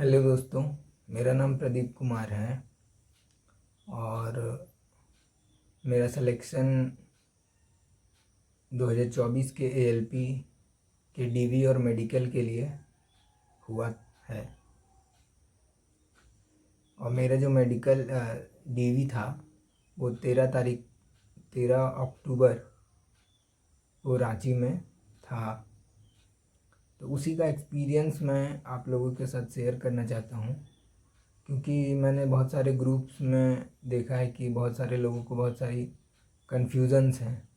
Hello दोस्तों, मेरा नाम प्रदीप कुमार है और मेरा सिलेक्शन 2024 के एएलपी के डीवी और मेडिकल के लिए हुआ है। और मेरा जो मेडिकल डीवी था वो 13 अक्टूबर वो रांची में था। तो उसी का एक्सपीरियंस मैं आप लोगों के साथ शेयर करना चाहता हूँ, क्योंकि मैंने बहुत सारे ग्रुप्स में देखा है कि बहुत सारे लोगों को बहुत सारी कन्फ्यूज़न्स हैं।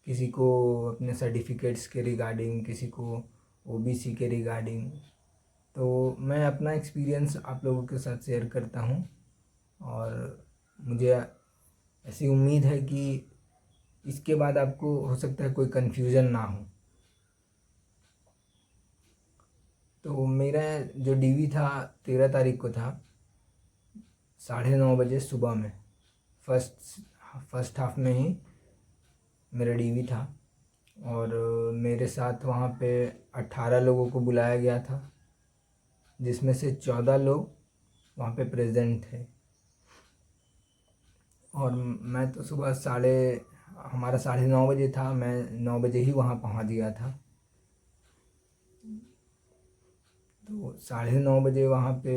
किसी को अपने सर्टिफिकेट्स के रिगार्डिंग, किसी को ओबीसी के रिगार्डिंग। तो मैं अपना एक्सपीरियंस आप लोगों के साथ शेयर करता हूँ और मुझे ऐसी उम्मीद है कि इसके बाद आपको हो सकता है कोई कन्फ्यूज़न ना हो। तो मेरा जो डीवी था 13 तारीख को था, 9:30 बजे सुबह में। फर्स्ट हाफ में ही मेरा डीवी था और मेरे साथ वहाँ पे 18 लोगों को बुलाया गया था, जिसमें से 14 लोग वहाँ पे प्रेजेंट थे। और मैं तो हमारा 9:30 बजे था, मैं 9 बजे ही वहाँ पहुँच गया था। तो 9:30 बजे वहाँ पे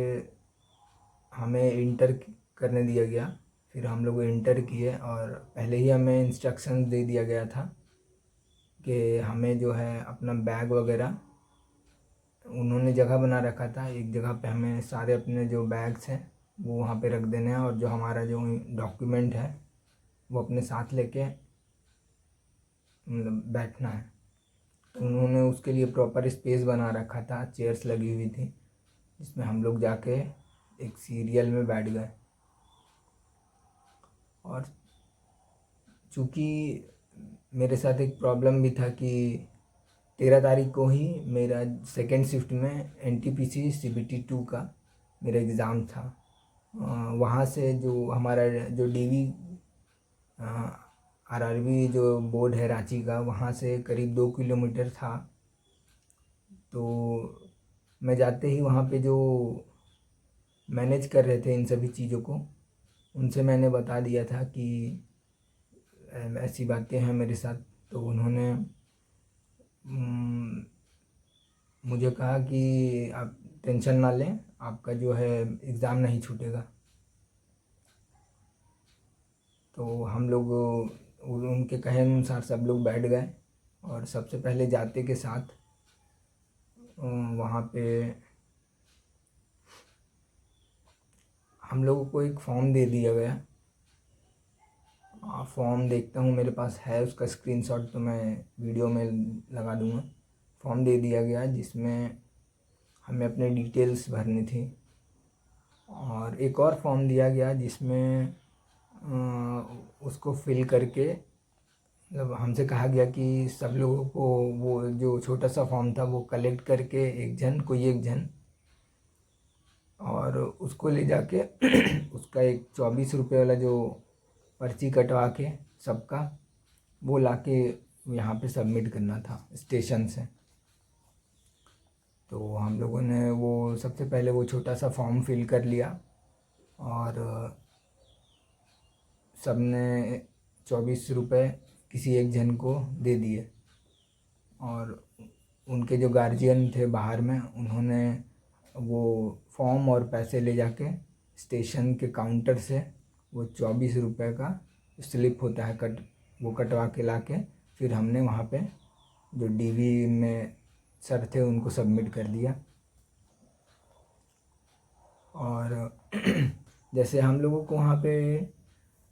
हमें इंटर करने दिया गया। फिर हम लोग इंटर किए और पहले ही हमें इंस्ट्रक्शन दे दिया गया था कि हमें जो है अपना बैग वगैरह, उन्होंने जगह बना रखा था एक जगह पे, हमें सारे अपने जो बैग्स हैं वो वहाँ पे रख देने हैं और जो हमारा जो डॉक्यूमेंट है वो अपने साथ लेके मतलब बैठना है। तो उन्होंने उसके लिए प्रॉपर स्पेस बना रखा था, चेयर्स लगी हुई थी जिसमें हम लोग जाके एक सीरियल में बैठ गए। और चूँकि मेरे साथ एक प्रॉब्लम भी था कि 13 तारीख को ही मेरा सेकेंड शिफ्ट में एनटीपीसी सीबीटी 2 का मेरा एग्ज़ाम था। वहाँ से जो हमारा जो डीवी आरआरबी जो बोर्ड है रांची का, वहाँ से करीब 2 किलोमीटर था। तो मैं जाते ही वहाँ पे जो मैनेज कर रहे थे इन सभी चीज़ों को, उनसे मैंने बता दिया था कि ऐसी बातें हैं मेरे साथ। तो उन्होंने मुझे कहा कि आप टेंशन ना लें, आपका जो है एग्ज़ाम नहीं छूटेगा। तो हम लोग उनके कहे अनुसार सब लोग बैठ गए और सबसे पहले जाते के साथ वहाँ पे हम लोगों को एक फॉर्म दे दिया गया। फॉर्म देखता हूँ, मेरे पास है उसका स्क्रीनशॉट, तो मैं वीडियो में लगा दूँगा। फॉर्म दे दिया गया जिसमें हमें अपने डिटेल्स भरनी थी। और एक और फॉर्म दिया गया जिसमें उसको फिल करके, मतलब हमसे कहा गया कि सब लोगों को वो जो छोटा सा फॉर्म था वो कलेक्ट करके कोई एक जन और उसको ले जाके उसका एक 24 रुपये वाला जो पर्ची कटवा के सबका वो लाके यहाँ पे सबमिट करना था स्टेशन से। तो हम लोगों ने वो सबसे पहले वो छोटा सा फॉर्म फिल कर लिया और सब ने 24 रुपये किसी एक जन को दे दिए। और उनके जो गार्जियन थे बाहर में, उन्होंने वो फॉर्म और पैसे ले जाके स्टेशन के काउंटर से वो 24 रुपये का स्लिप होता है वो कटवा के लाके फिर हमने वहाँ पे जो डीवी में सर थे उनको सबमिट कर दिया। और जैसे हम लोगों को वहाँ पे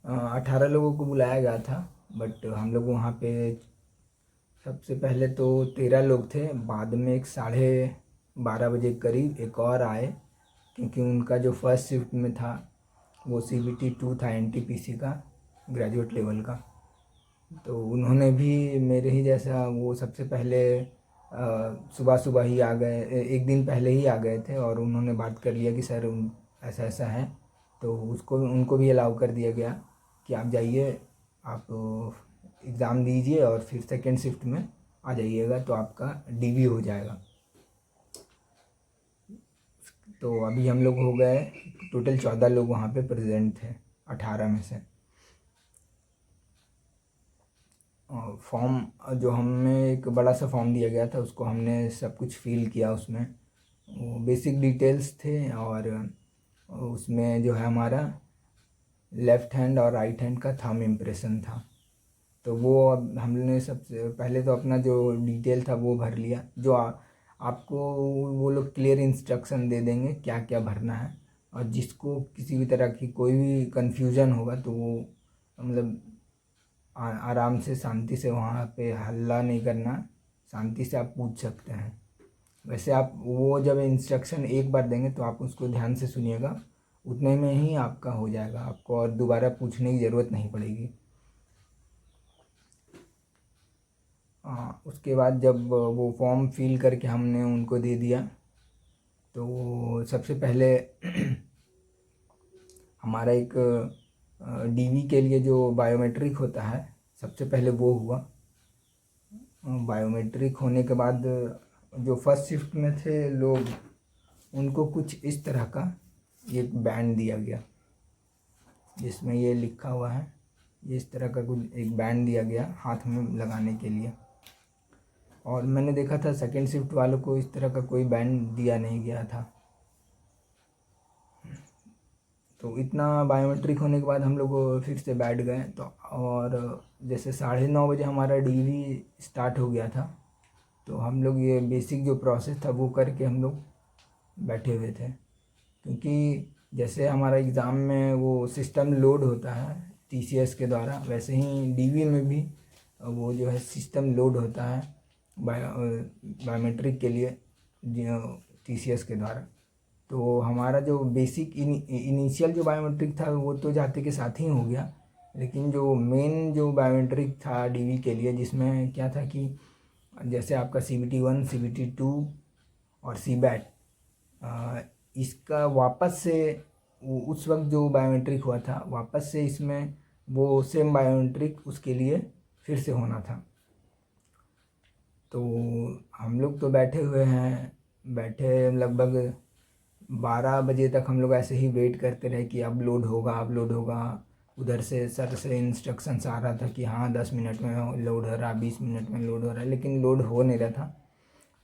18 लोगों को बुलाया गया था, बट हम लोग वहाँ पे सबसे पहले तो 13 लोग थे। बाद में एक 12:30 बजे करीब एक और आए, क्योंकि उनका जो फर्स्ट शिफ्ट में था वो सीबीटी 2 था, एनटीपीसी का ग्रेजुएट लेवल का। तो उन्होंने भी मेरे ही जैसा वो सबसे पहले सुबह सुबह ही आ गए, एक दिन पहले ही आ गए थे और उन्होंने बात कर लिया कि सर ऐसा ऐसा है। तो उनको भी अलाउ कर दिया गया कि आप जाइए, आप एग्ज़ाम दीजिए और फिर सेकेंड शिफ्ट में आ जाइएगा तो आपका डीवी हो जाएगा। तो अभी हम लोग हो गए टोटल 14 लोग वहाँ पे प्रेजेंट थे 18 में से। और फॉर्म जो हमें एक बड़ा सा फॉर्म दिया गया था उसको हमने सब कुछ फिल किया। उसमें वो बेसिक डिटेल्स थे और उसमें जो है हमारा लेफ़्ट हैंड और राइट हैंड का थंब इम्प्रेशन था। तो वो अब हमने सबसे पहले तो अपना जो डिटेल था वो भर लिया। जो आपको वो लोग क्लियर इंस्ट्रक्शन दे देंगे क्या क्या भरना है, और जिसको किसी भी तरह की कोई भी कन्फ्यूज़न होगा तो वो मतलब आराम से शांति से वहाँ पे हल्ला नहीं करना, शांति से आप पूछ सकते हैं। वैसे आप वो जब इंस्ट्रक्शन एक बार देंगे तो आप उसको ध्यान से सुनिएगा, उतने में ही आपका हो जाएगा, आपको और दोबारा पूछने की ज़रूरत नहीं पड़ेगी। उसके बाद जब वो फॉर्म फिल करके हमने उनको दे दिया तो सबसे पहले हमारा एक डीवी के लिए जो बायोमेट्रिक होता है सबसे पहले वो हुआ। बायोमेट्रिक होने के बाद जो फर्स्ट शिफ्ट में थे लोग उनको कुछ इस तरह का एक बैंड दिया गया जिसमें ये लिखा हुआ है, ये इस तरह का कुछ एक बैंड दिया गया हाथ में लगाने के लिए। और मैंने देखा था सेकंड शिफ्ट वालों को इस तरह का कोई बैंड दिया नहीं गया था। तो इतना बायोमेट्रिक होने के बाद हम लोग फिर से बैठ गए। तो और जैसे 9:30 बजे हमारा डीवी स्टार्ट हो गया था, तो हम लोग ये बेसिक जो प्रोसेस था वो करके हम लोग बैठे हुए थे। क्योंकि जैसे हमारा एग्ज़ाम में वो सिस्टम लोड होता है टीसीएस के द्वारा, वैसे ही डीवी में भी वो जो है सिस्टम लोड होता है बायोमेट्रिक के लिए टीसीएस के द्वारा। तो हमारा जो बेसिक इनिशियल जो बायोमेट्रिक था वो तो जाते के साथ ही हो गया, लेकिन जो मेन जो बायोमेट्रिक था डीवी के लिए जिसमें क्या था कि जैसे आपका CBT 1 CBT 2 और CBAT, इसका वापस से उस वक्त जो बायोमेट्रिक हुआ था वापस से इसमें वो सेम बायोमेट्रिक उसके लिए फिर से होना था। तो हम लोग तो बैठे हुए हैं, बैठे लगभग 12 बजे तक हम लोग ऐसे ही वेट करते रहे कि अब लोड होगा अब लोड होगा। उधर से सर से इंस्ट्रक्शंस आ रहा था कि हाँ 10 मिनट में लोड हो रहा, 20 मिनट में लोड हो रहा है, लेकिन लोड हो नहीं रहा था।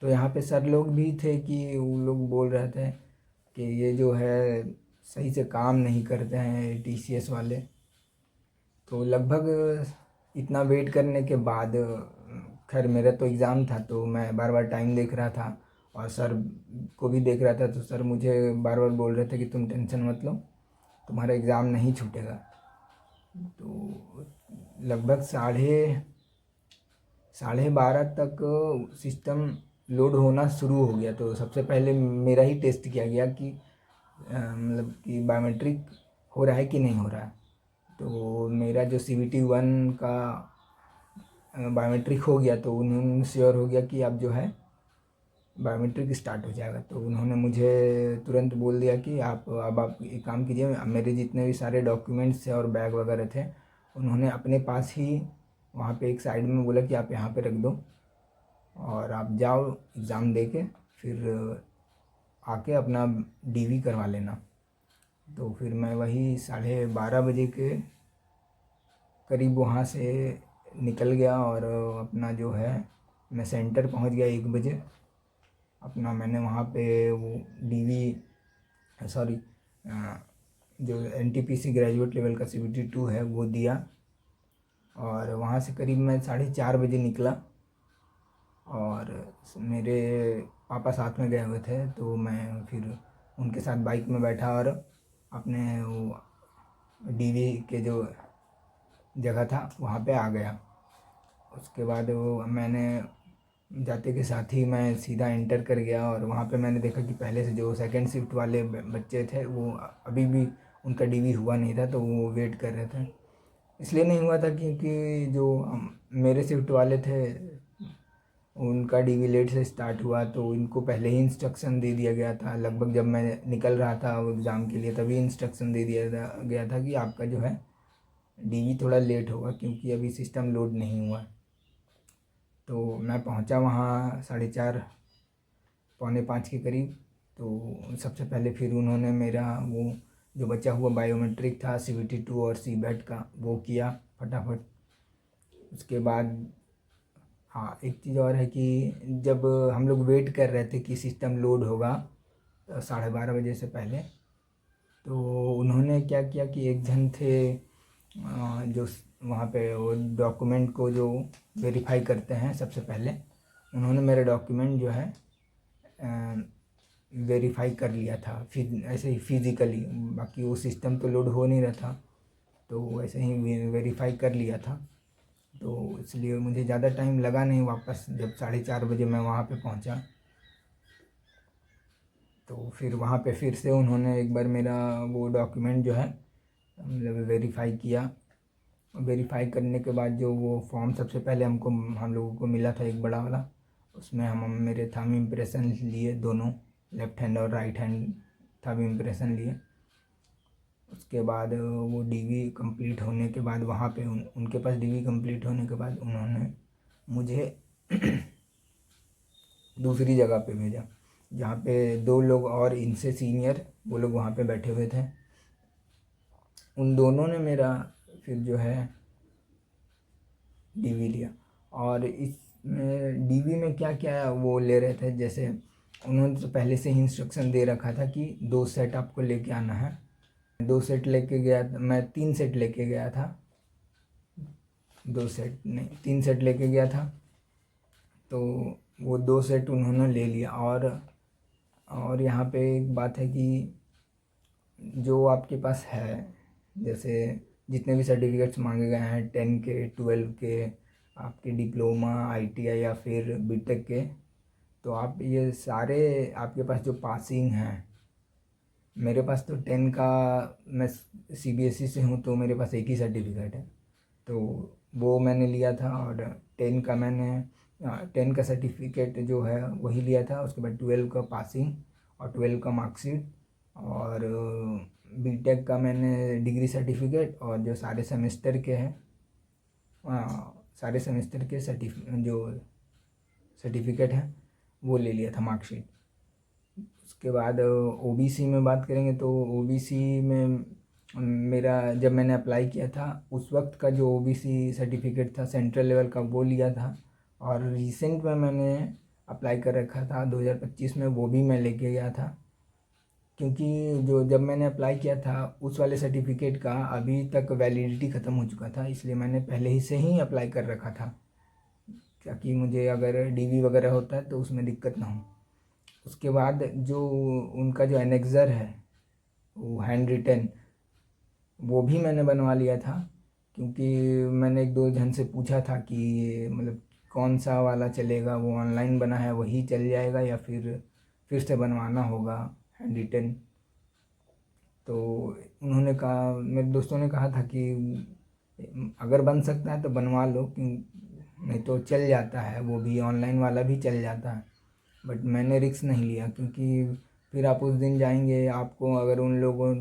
तो यहाँ पे सर लोग भी थे कि वो लोग बोल रहे थे कि ये जो है सही से काम नहीं करते हैं टीसीएस वाले। तो लगभग इतना वेट करने के बाद खैर मेरा तो एग्ज़ाम था तो मैं बार बार टाइम देख रहा था और सर को भी देख रहा था। तो सर मुझे बार बार बोल रहे थे कि तुम टेंशन मत लो, तुम्हारा एग्ज़ाम नहीं छूटेगा। तो लगभग साढ़े 12 तक सिस्टम लोड होना शुरू हो गया। तो सबसे पहले मेरा ही टेस्ट किया गया कि मतलब कि बायोमेट्रिक हो रहा है कि नहीं हो रहा है। तो मेरा जो CBT 1 का बायोमेट्रिक हो गया तो उन्होंने श्योर हो गया कि अब जो है बायोमेट्रिक स्टार्ट हो जाएगा। तो उन्होंने मुझे तुरंत बोल दिया कि आप एक काम कीजिए, मेरे जितने भी सारे डॉक्यूमेंट्स थे और बैग वगैरह थे उन्होंने अपने पास ही वहाँ पे एक साइड में बोला कि आप यहाँ पे रख दो और आप जाओ एग्ज़ाम दे के फिर आके अपना डीवी करवा लेना। तो फिर मैं वही 12:30 बजे के करीब वहाँ से निकल गया और अपना जो है मैं सेंटर पहुँच गया 1 बजे। अपना मैंने वहाँ पे वो डीवी सॉरी जो NTPC ग्रेजुएट लेवल का CBT 2 है वो दिया और वहाँ से करीब मैं 4:30 बजे निकला। और मेरे पापा साथ में गए हुए थे तो मैं फिर उनके साथ बाइक में बैठा और अपने वो डीवी के जो जगह था वहाँ पे आ गया। उसके बाद वो मैंने जाते के साथ ही मैं सीधा इंटर कर गया और वहाँ पे मैंने देखा कि पहले से जो सेकंड शिफ्ट वाले बच्चे थे वो अभी भी उनका डीवी हुआ नहीं था तो वो वेट कर रहे थे। इसलिए नहीं हुआ था क्योंकि जो मेरे शिफ्ट वाले थे उनका डीवी लेट से स्टार्ट हुआ तो इनको पहले ही इंस्ट्रक्शन दे दिया गया था। लगभग जब मैं निकल रहा था वो एग्ज़ाम के लिए तभी इंस्ट्रक्शन दे दिया गया था कि आपका जो है डीवी थोड़ा लेट होगा क्योंकि अभी सिस्टम लोड नहीं हुआ। तो मैं पहुंचा वहाँ 4:30 पौने 5 के करीब। तो सबसे पहले फिर उन्होंने मेरा वो जो बचा हुआ बायोमेट्रिक था CBT 2 और CBET का वो किया फटाफट। उसके बाद हाँ, एक चीज़ और है कि जब हम लोग वेट कर रहे थे कि सिस्टम लोड होगा 12:30 बजे से पहले, तो उन्होंने क्या किया कि एक जन थे जो वहाँ पे वो डॉक्यूमेंट को जो वेरीफाई करते हैं सबसे पहले, उन्होंने मेरा डॉक्यूमेंट जो है वेरीफाई कर लिया था फिर ऐसे ही फिज़िकली। बाकी वो सिस्टम तो लोड हो नहीं रहा था, तो ऐसे ही वेरीफाई कर लिया था। तो इसलिए मुझे ज़्यादा टाइम लगा नहीं। वापस जब 4:30 बजे मैं वहाँ पे पहुँचा, तो फिर वहाँ पे फिर से उन्होंने एक बार मेरा वो डॉक्यूमेंट जो है मतलब वेरीफाई किया। वेरीफाई करने के बाद जो वो फॉर्म सबसे पहले हम लोगों को मिला था एक बड़ा वाला, उसमें हम मेरे थंब इम्प्रेशन लिए, दोनों लेफ़्ट हैंड और राइट हैंड थंब इम्प्रेशन लिए। उसके बाद वो DV कंप्लीट होने के बाद वहाँ पे उनके पास DV कंप्लीट होने के बाद उन्होंने मुझे दूसरी जगह पे भेजा, जहाँ पे 2 लोग और इनसे सीनियर वो लोग वहाँ पे बैठे हुए थे। उन दोनों ने मेरा फिर जो है DV लिया। और इसमें DV में क्या क्या वो ले रहे थे, जैसे उन्होंने तो पहले से ही इंस्ट्रक्शन दे रखा था कि 2 सेट आपको लेके आना है। 2 सेट लेके गया, मैं 3 सेट लेके गया था। 2 सेट नहीं, 3 सेट लेके गया था। तो वो 2 सेट उन्होंने ले लिया। और यहाँ पे एक बात है कि जो आपके पास है, जैसे जितने भी सर्टिफिकेट्स मांगे गए हैं 10 के 12 के, आपके डिप्लोमा ITI या फिर BTech के, तो आप ये सारे आपके पास जो पासिंग हैं, मेरे पास तो 10 का, मैं CBSE से हूँ तो मेरे पास एक ही सर्टिफिकेट है, तो वो मैंने लिया था। और 10 का मैंने 10 का सर्टिफिकेट जो है वही लिया था। उसके बाद 12 का पासिंग और 12 का मार्कशीट, और BTech का मैंने डिग्री सर्टिफिकेट, और जो सारे सेमेस्टर के हैं सारे सेमेस्टर के जो सर्टिफिकेट हैं वो ले लिया था, मार्कशीट। उसके बाद OBC में बात करेंगे तो OBC में मेरा जब मैंने अप्लाई किया था उस वक्त का जो OBC सर्टिफिकेट था सेंट्रल लेवल का वो लिया था। और रिसेंट में मैंने अप्लाई कर रखा था 2025 में, वो भी मैं लेके गया था। क्योंकि जो जब मैंने अप्लाई किया था उस वाले सर्टिफिकेट का अभी तक वैलिडिटी ख़त्म हो चुका था, इसलिए मैंने पहले ही से ही अप्लाई कर रखा था, ताकि मुझे अगर DV वगैरह होता है तो उसमें दिक्कत ना हो। उसके बाद जो उनका जो एनेक्ज़र है वो हैंड रिटन, वो भी मैंने बनवा लिया था। क्योंकि मैंने 1-2 जन से पूछा था कि मतलब कौन सा वाला चलेगा, वो ऑनलाइन बना है वही चल जाएगा या फिर से बनवाना होगा हैंड रिटन। तो उन्होंने कहा, मेरे दोस्तों ने कहा था कि अगर बन सकता है तो बनवा लो, नहीं तो चल जाता है, वो भी ऑनलाइन वाला भी चल जाता है। बट मैंने रिस्क नहीं लिया, क्योंकि फिर आप उस दिन जाएंगे, आपको अगर उन लोगों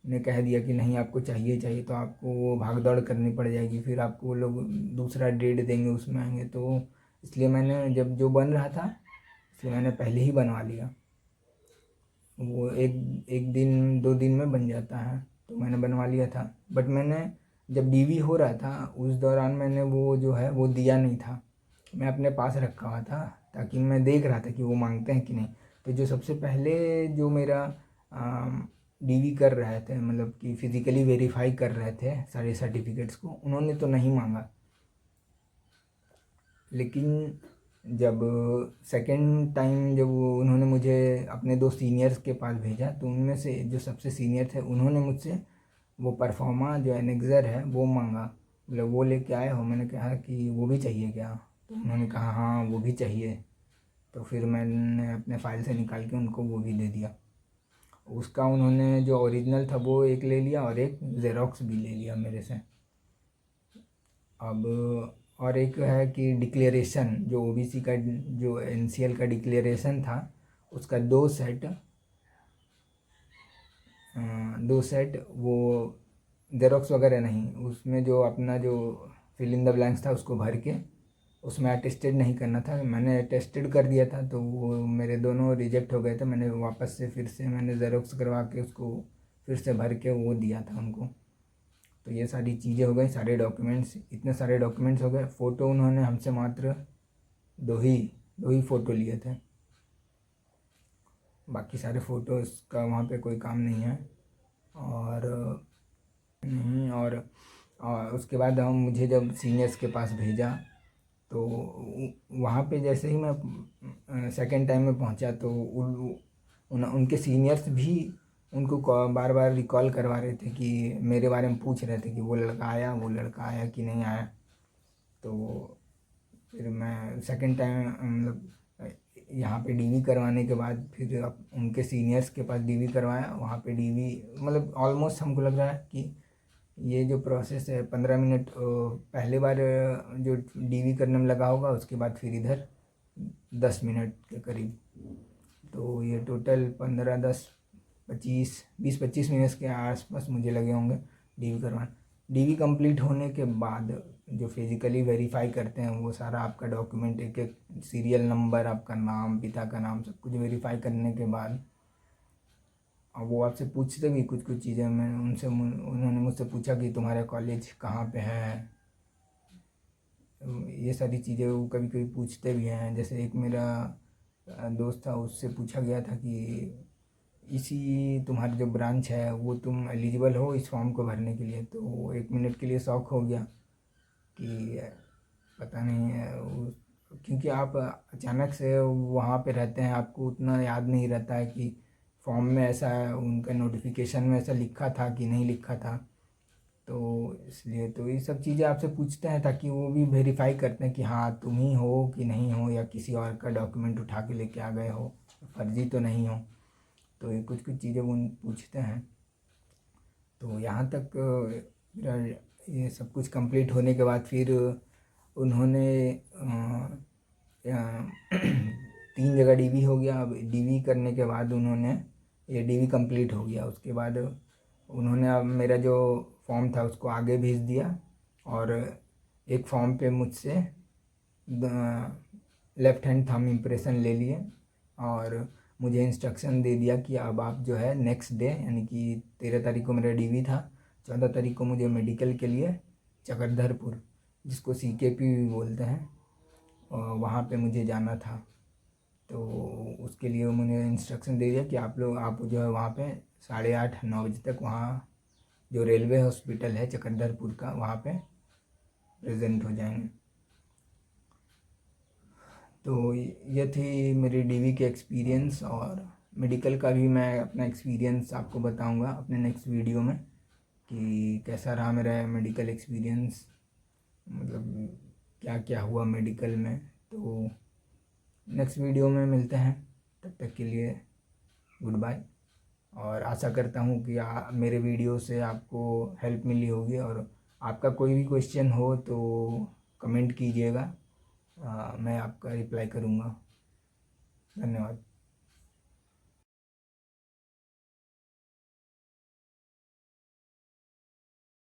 ने कह दिया कि नहीं आपको चाहिए चाहिए, तो आपको वो भाग दौड़ करनी पड़ जाएगी, फिर आपको वो लोग दूसरा डेट देंगे उसमें आएंगे। तो इसलिए मैंने जब जो बन रहा था इसलिए मैंने पहले ही बनवा लिया। वो एक एक दिन 2 दिन में बन जाता है, तो मैंने बनवा लिया था। बट मैंने जब DV हो रहा था उस दौरान मैंने वो जो है वो दिया नहीं था, मैं अपने पास रखा हुआ था, ताकि मैं देख रहा था कि वो मांगते हैं कि नहीं। तो जो सबसे पहले जो मेरा DV कर रहे थे, मतलब कि फ़िज़िकली वेरीफाई कर रहे थे सारे सर्टिफिकेट्स को, उन्होंने तो नहीं मांगा। लेकिन जब सेकंड टाइम जब उन्होंने मुझे अपने 2 सीनियर्स के पास भेजा, तो उनमें से जो सबसे सीनियर थे उन्होंने मुझसे वो परफॉर्मा जो एनेक्ज़र है वो मांगा, मतलब वो लेके आए हो। मैंने कहा कि वो भी चाहिए क्या, तो उन्होंने कहा हाँ वो भी चाहिए। तो फिर मैंने अपने फ़ाइल से निकाल के उनको वो भी दे दिया। उसका उन्होंने जो ओरिजिनल था वो एक ले लिया और एक ज़ेरॉक्स भी ले लिया मेरे से। अब और एक है कि डिक्लेरेशन, जो OBC का जो NCL का डिक्लेरेशन था उसका 2 सेट वो ज़ेरॉक्स वगैरह नहीं, उसमें जो अपना जो फिल इन द ब्लैंक्स था उसको भर के उसमें अटेस्टेड नहीं करना था। मैंने अटेस्टेड कर दिया था तो वो मेरे दोनों रिजेक्ट हो गए थे। मैंने वापस से फिर से मैंने ज़ेरॉक्स करवा के उसको फिर से भर के वो दिया था उनको। तो ये सारी चीज़ें हो गई, सारे डॉक्यूमेंट्स, इतने सारे डॉक्यूमेंट्स हो गए। फ़ोटो उन्होंने हमसे मात्र दो ही फ़ोटो लिए थे, बाकी सारे फ़ोटोज़ का वहाँ पे कोई काम नहीं है। और नहीं, और उसके बाद मुझे जब सीनियर्स के पास भेजा तो वहाँ पे जैसे ही मैं सेकेंड टाइम में पहुँचा तो उनके सीनियर्स भी उनको बार बार रिकॉल करवा रहे थे कि मेरे बारे में पूछ रहे थे कि वो लड़का आया कि नहीं आया। तो फिर मैं सेकेंड टाइम मतलब यहाँ पे डीवी करवाने के बाद फिर उनके सीनियर्स के पास डीवी करवाया। वहाँ पे डीवी मतलब ऑलमोस्ट हमको लग रहा है कि ये जो प्रोसेस है 15 मिनट पहले बार जो डीवी करने में लगा होगा, उसके बाद फिर इधर 10 मिनट के करीब। तो ये टोटल 15, 10, 20-25 मिनट के आसपास मुझे लगे होंगे डीवी करवाने। डीवी कंप्लीट होने के बाद जो फिज़िकली वेरीफाई करते हैं वो सारा आपका डॉक्यूमेंट, एक एक सीरियल नंबर, आपका नाम, पिता का नाम, सब कुछ वेरीफाई करने के बाद अब वो आपसे पूछते भी कुछ चीज़ें। मैं उन्होंने मुझसे पूछा कि तुम्हारा कॉलेज कहाँ पे है, ये सारी चीज़ें वो कभी कभी पूछते भी हैं। जैसे एक मेरा दोस्त था, उससे पूछा गया था कि इसी तुम्हारी जो ब्रांच है वो तुम एलिजिबल हो इस फॉर्म को भरने के लिए। तो वो 1 मिनट के लिए शॉक हो गया कि पता नहीं है क्योंकि आप अचानक से वहाँ पे रहते हैं, आपको उतना याद नहीं रहता है कि फॉर्म में ऐसा उनका नोटिफिकेशन में ऐसा लिखा था कि नहीं लिखा था। तो इसलिए तो ये सब चीज़ें आपसे पूछते हैं ताकि वो भी वेरीफाई करते हैं कि हाँ तुम ही हो कि नहीं हो, या किसी और का डॉक्यूमेंट उठा के लेके आ गए हो, फर्जी तो नहीं हो। तो ये कुछ चीज़ें वो पूछते हैं। तो यहाँ तक मेरा ये सब कुछ कंप्लीट होने के बाद फिर उन्होंने 3 जगह डीवी हो गया। अब डीवी करने के बाद उन्होंने ये डीवी कंप्लीट हो गया। उसके बाद उन्होंने अब मेरा जो फॉर्म था उसको आगे भेज दिया और एक फॉर्म पे मुझसे लेफ़्ट हैंड थंब इम्प्रेशन ले लिए और मुझे इंस्ट्रक्शन दे दिया कि अब आप जो है नेक्स्ट डे, यानी कि 13 तारीख को मेरा डीवी था, 14 तारीख को मुझे मेडिकल के लिए चक्रधरपुर, जिसको CKP भी बोलते हैं, वहाँ पे मुझे जाना था। तो उसके लिए उन्होंने इंस्ट्रक्शन दे दिया कि आप जो है वहाँ पे 8:30-9 बजे तक वहाँ जो रेलवे हॉस्पिटल है चक्रधरपुर का, वहाँ पे प्रेजेंट हो जाएंगे। तो ये थी मेरी डीवी के एक्सपीरियंस, और मेडिकल का भी मैं अपना एक्सपीरियंस आपको बताऊंगा अपने नेक्स्ट वीडियो में कि कैसा रहा मेरा मेडिकल एक्सपीरियंस, मतलब क्या क्या हुआ मेडिकल में। तो नेक्स्ट वीडियो में मिलते हैं, तब तक के लिए गुड बाय। और आशा करता हूँ कि मेरे वीडियो से आपको हेल्प मिली होगी, और आपका कोई भी क्वेश्चन हो तो कमेंट कीजिएगा, मैं आपका रिप्लाई करूँगा। धन्यवाद।